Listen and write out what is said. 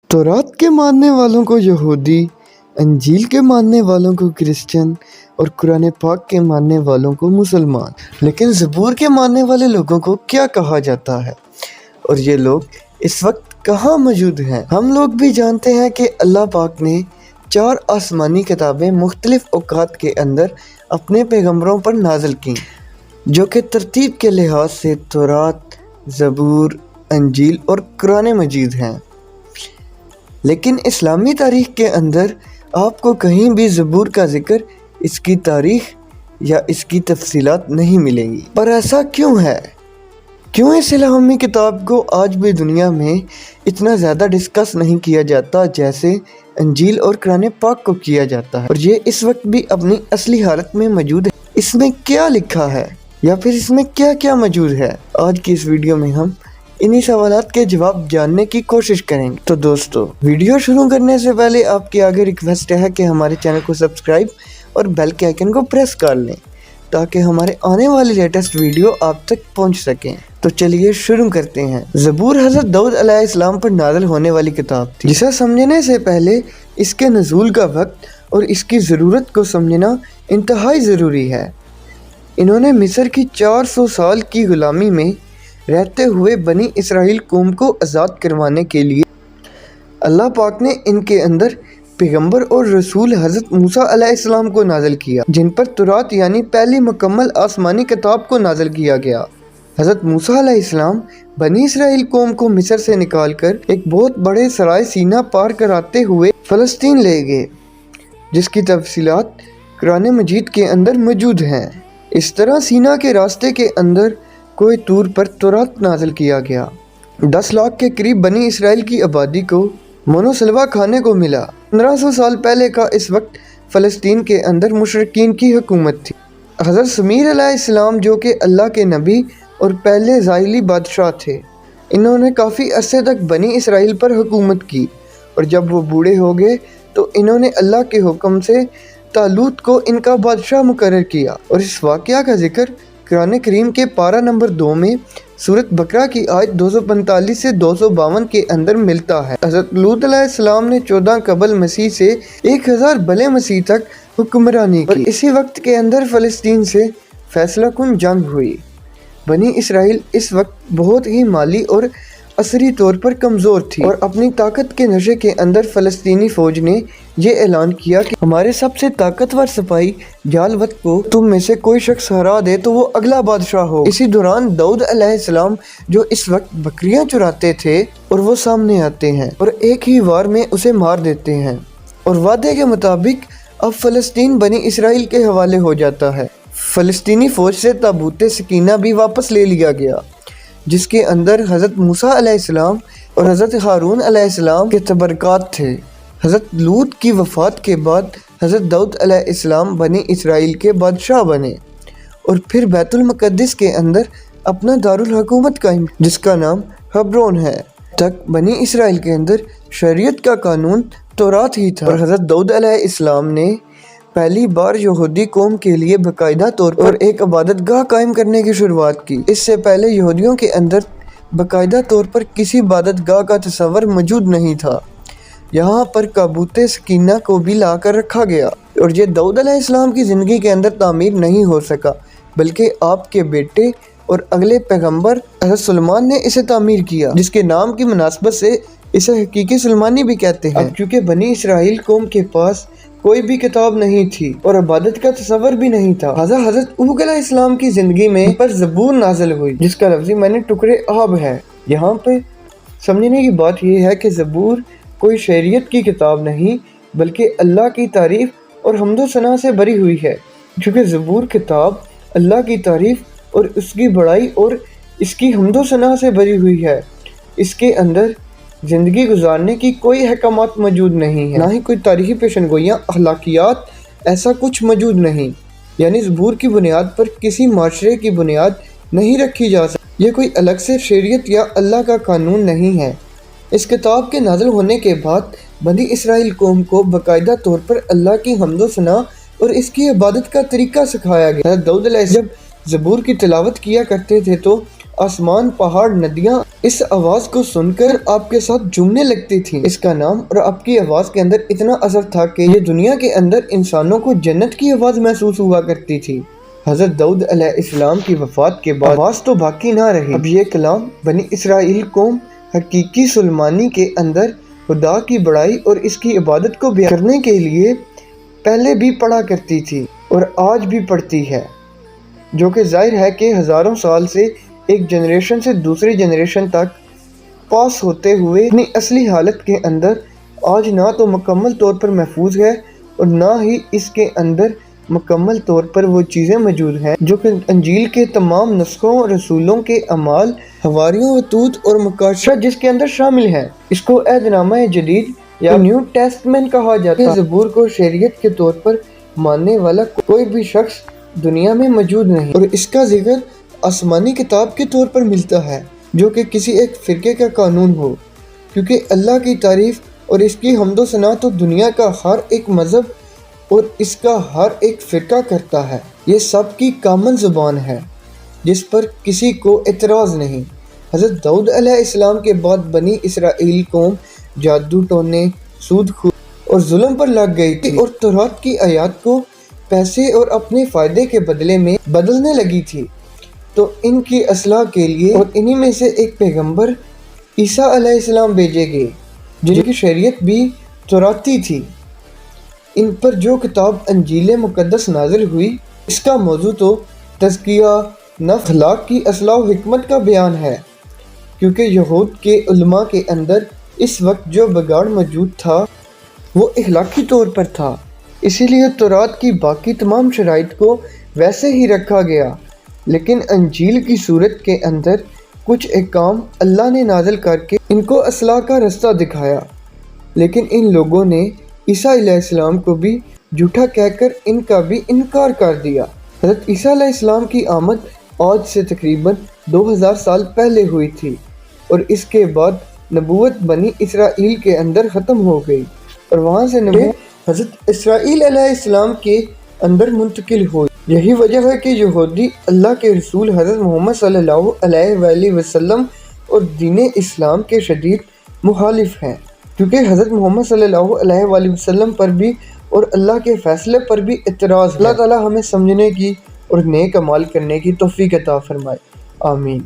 तौरात के मानने वालों को यहूदी, अंजील के मानने वालों को क्रिश्चियन और कुरान पाक के मानने वालों को मुसलमान। लेकिन ज़बूर के मानने वाले लोगों को क्या कहा जाता है और ये लोग इस वक्त कहाँ मौजूद हैं? हम लोग भी जानते हैं कि अल्लाह पाक ने 4 आसमानी किताबें मुख्तलिफ औकात के अंदर अपने पैगम्बरों पर नाज़िल की, जो कि तरतीब के लिहाज से तौरात, ज़बूर, अंजील और कुरान मजीद हैं। लेकिन इस्लामी तारीख़ के अंदर आपको कहीं भी ज़बूर का ज़िक्र, इसकी तारीख़ या इसकी तफसीलात नहीं मिलेंगी। पर ऐसा क्यों है? क्यों इस इस्लामी किताब को आज भी दुनिया में इतना ज़्यादा डिस्कस नहीं किया जाता जैसे अंजील और कुरान पाक को किया जाता है? और ये इस वक्त भी अपनी असली हालत में मौजूद है। इसमें क्या लिखा है या फिर इसमें क्या क्या मौजूद है? आज की इस वीडियो में हम इन्हीं सवालात के जवाब जानने की कोशिश करेंगे। तो दोस्तों, वीडियो शुरू करने से पहले आपके आगे रिक्वेस्ट है कि हमारे चैनल को सब्सक्राइब और बेल के आइकन को प्रेस कर लें ताकि हमारे आने वाली लेटेस्ट वीडियो आप तक पहुंच सकें। तो चलिए शुरू करते हैं। ज़बूर हज़रत दाऊद अलैहिस्सलाम पर नाज़िल होने वाली किताब थी, जिसे समझने से पहले इसके नज़ूल का वक्त और इसकी ज़रूरत को समझना इंतहाई ज़रूरी है। इन्होंने मिस्र की 400 साल की गुलामी में रहते हुए बनी इसराइल कौम को आज़ाद करवाने के लिए अल्लाह पाक ने इनके अंदर पैगंबर और रसूल हज़रत मूसा अलैहिस्सलाम को नाज़िल किया, जिन पर तौरात यानी पहली मुकम्मल आसमानी किताब को नाज़िल किया गया। हज़रत मूसा अलैहिस्सलाम बनी इसराइल कौम को मिस्र से निकालकर एक बहुत बड़े सराय सीना पार कराते हुए फ़लस्तीन ले गए, जिसकी तफसीलात कुरान मजीद के अंदर मौजूद हैं। इस तरह सीना के रास्ते के अंदर कोई तूर पर तौरात नाज़िल किया गया। 10 लाख के करीब बनी इसराइल की आबादी को मोनोसलवा खाने को मिला। 1500 साल पहले का इस वक्त फ़लस्तीन के अंदर मुशरिकीन की हुकूमत थी। हज़रत समीर अलैहिस्सलाम, जो कि अल्लाह के नबी और पहले ज़ाइली बादशाह थे, इन्होंने काफ़ी अरसे तक बनी इसराइल पर हुकूमत की और जब वो बूढ़े हो गए तो इन्होंने अल्लाह के हुक्म से तालूत को इनका बादशाह मुकर्रर किया। और इस वाक़या का जिक्र कुरान करीम के पारा नंबर 2 में सूरत बकरा की आयत 245 से 252 के अंदर मिलता है। हज़रत लूत अलैहिस्सलाम ने 14 कबल मसीह से 1000 बले मसीह तक हुक्मरानी की। इसी वक्त के अंदर फ़लस्तीन से फैसला कुन जंग हुई। बनी इसराइल इस वक्त बहुत ही माली और असरी तौर पर कमज़ोर थी और अपनी ताकत के नशे के अंदर फ़लस्तीनी फ़ौज ने यह ऐलान किया कि हमारे सबसे ताकतवर सिपाही जालवत को तुम में से कोई शख्स हरा दे तो वो अगला बादशाह हो। इसी दौरान दाऊद अलैहिस्सलाम, जो इस वक्त बकरियां चुराते थे, और वो सामने आते हैं और एक ही वार में उसे मार देते हैं और वादे के मुताबिक अब फ़लस्तीन बनी इसराइल के हवाले हो जाता है। फ़लस्तीनी फ़ौज से ताबूत सकीना भी वापस ले लिया गया, जिसके अंदर हज़रत मूसा अलैहिस्सलाम और हज़रत हारून अलैहिस्सलाम के तबरकात थे। हज़रत लूत की वफ़ात के बाद हज़रत दाऊद अलैहिस्सलाम बनी इसराइल के बादशाह बने और फिर बैतुल मुक़द्दिस के अंदर अपना दारुल हुकूमत कायम, जिसका नाम हेब्रोन है। तक बनी इसराइल के अंदर शरीयत का कानून तौरात ही था और हज़रत दाऊद अलैहिस्सलाम ने पहली बार यहूदी कौम के लिए बाकायदा तौर पर एक इबादत गाह कायम करने की शुरुआत की। इससे पहले यहूदियों के अंदर बाकायदा तौर पर किसी इबादत गाह का तस्वर मौजूद नहीं था। यहाँ पर ताबूत सकीना को भी ला कर रखा गया और ये दाऊद अलैहिस्सलाम की ज़िंदगी के अंदर तामीर नहीं हो सका, बल्कि आपके बेटे और अगले पैगम्बर हज़रत सुलेमान ने इसे तामीर किया, जिसके नाम की मुनासबत से इसे हकीकी सुलेमानी भी कहते हैं। अब चूँकि बनी इसराइल कौम के पास कोई भी किताब नहीं थी और इबादत का तस्वर भी नहीं था, हज़रत ऊग अलैहिस्सलाम की ज़िंदगी में पर ज़बूर नाज़िल हुई, जिसका लफ्ज़ी मैंने टुकड़े आब है। यहाँ पे समझने की बात यह है कि ज़बूर कोई शरीयत की किताब नहीं, बल्कि अल्लाह की तारीफ़ और हम्दो सना से भरी हुई है। क्योंकि ज़बूर किताब अल्लाह की तारीफ़ और उसकी बड़ाई और इसकी हम्दो सना से भरी हुई है। इसके अंदर ज़िंदगी गुजारने की कोई हकामात मौजूद नहीं है, ना ही कोई तारीख़ी पेशनगोइयाँ, अखलाकियात, ऐसा कुछ मौजूद नहीं। यानी ज़बूर की बुनियाद पर किसी माशरे की बुनियाद नहीं रखी जा सकती। ये कोई अलग से शरीयत या अल्लाह का कानून नहीं है। इस किताब के नाज़िल होने के बाद बनी इसराइल कौम को बाकायदा तौर पर अल्लाह की हम्दो सना और इसकी इबादत का तरीका सिखाया गया। दाऊद अलैहिस्सलाम जब ज़बूर की तिलावत किया करते थे तो آسمان، پہاڑ، ندیاں اس آواز کو سن کر آپ کے ساتھ جھومنے لگتی تھیں۔ اس کا نام اور آپ کی آواز کے اندر اتنا اثر تھا کہ یہ دنیا کے اندر انسانوں کو جنت کی آواز محسوس ہوا کرتی تھی۔ حضرت داؤد علیہ السلام کی وفات کے بعد آواز تو باقی نہ رہی۔ اب یہ کلام بنی اسرائیل قوم حقیقی سلیمانی کے اندر خدا کی بڑائی اور اس کی عبادت کو بیان کرنے کے لیے پہلے بھی پڑھا کرتی تھی اور آج بھی پڑھتی ہے، جو کہ ظاہر ہے کہ ہزاروں سال سے ایک جنریشن سے دوسری جنریشن تک پاس ہوتے ہوئے اپنی اصلی حالت کے اندر آج نہ تو مکمل طور پر محفوظ ہے اور نہ ہی اس کے اندر مکمل طور پر وہ چیزیں موجود ہیں جو کہ انجیل کے تمام نسخوں، رسولوں کے اعمال، حواریوں، وطود اور مکاشفہ جس کے اندر شامل ہیں۔ اس کو عہد نامہ جدید یا نیو ٹیسٹمنٹ کہا جاتا ہے۔ زبور کو شریعت کے طور پر ماننے والا کوئی بھی شخص دنیا میں موجود نہیں، اور اس کا ذکر آسمانی کتاب کے طور پر ملتا ہے جو کہ کسی ایک فرقے کا قانون ہو، کیونکہ اللہ کی تعریف اور اس کی حمد و ثنا تو دنیا کا ہر ایک مذہب اور اس کا ہر ایک فرقہ کرتا ہے۔ یہ سب کی کامن زبان ہے جس پر کسی کو اعتراض نہیں۔ حضرت داؤد علیہ السلام کے بعد بنی اسرائیل قوم جادو ٹونے، سود خوری اور ظلم پر لگ گئی تھی اور تورات کی آیات کو پیسے اور اپنے فائدے کے بدلے میں بدلنے لگی تھی۔ تو ان کی اصلاح کے لیے اور انہی میں سے ایک پیغمبر عیسیٰ علیہ السلام بھیجے گئے جن کی شریعت بھی توراتی تھی۔ ان پر جو کتاب انجیل مقدس نازل ہوئی، اس کا موضوع تو تزکیہ نفس، اخلاق کی اصلاح و حکمت کا بیان ہے، کیونکہ یہود کے علماء کے اندر اس وقت جو بگاڑ موجود تھا وہ اخلاقی طور پر تھا، اسی لیے تورات کی باقی تمام شرائط کو ویسے ہی رکھا گیا، لیکن انجیل کی صورت کے اندر کچھ احکام اللہ نے نازل کر کے ان کو اصلاح کا رستہ دکھایا۔ لیکن ان لوگوں نے عیسیٰ علیہ السلام کو بھی جھوٹا کہہ کر ان کا بھی انکار کر دیا۔ حضرت عیسیٰ علیہ السلام کی آمد آج سے تقریباً 2000 سال پہلے ہوئی تھی، اور اس کے بعد نبوت بنی اسرائیل کے اندر ختم ہو گئی، اور وہاں سے نبوت حضرت اسرائیل علیہ السلام کے اندر منتقل ہوئی۔ یہی وجہ ہے کہ یہودی اللہ کے رسول حضرت محمد صلی اللہ علیہ وآلہ وسلم اور دین اسلام کے شدید مخالف ہیں، کیونکہ حضرت محمد صلی اللہ علیہ وآلہ وسلم پر بھی اور اللہ کے فیصلے پر بھی اعتراض ہے۔ اللہ تعالی ہمیں سمجھنے کی اور نیک اعمال کرنے کی توفیق عطا فرمائے، آمین۔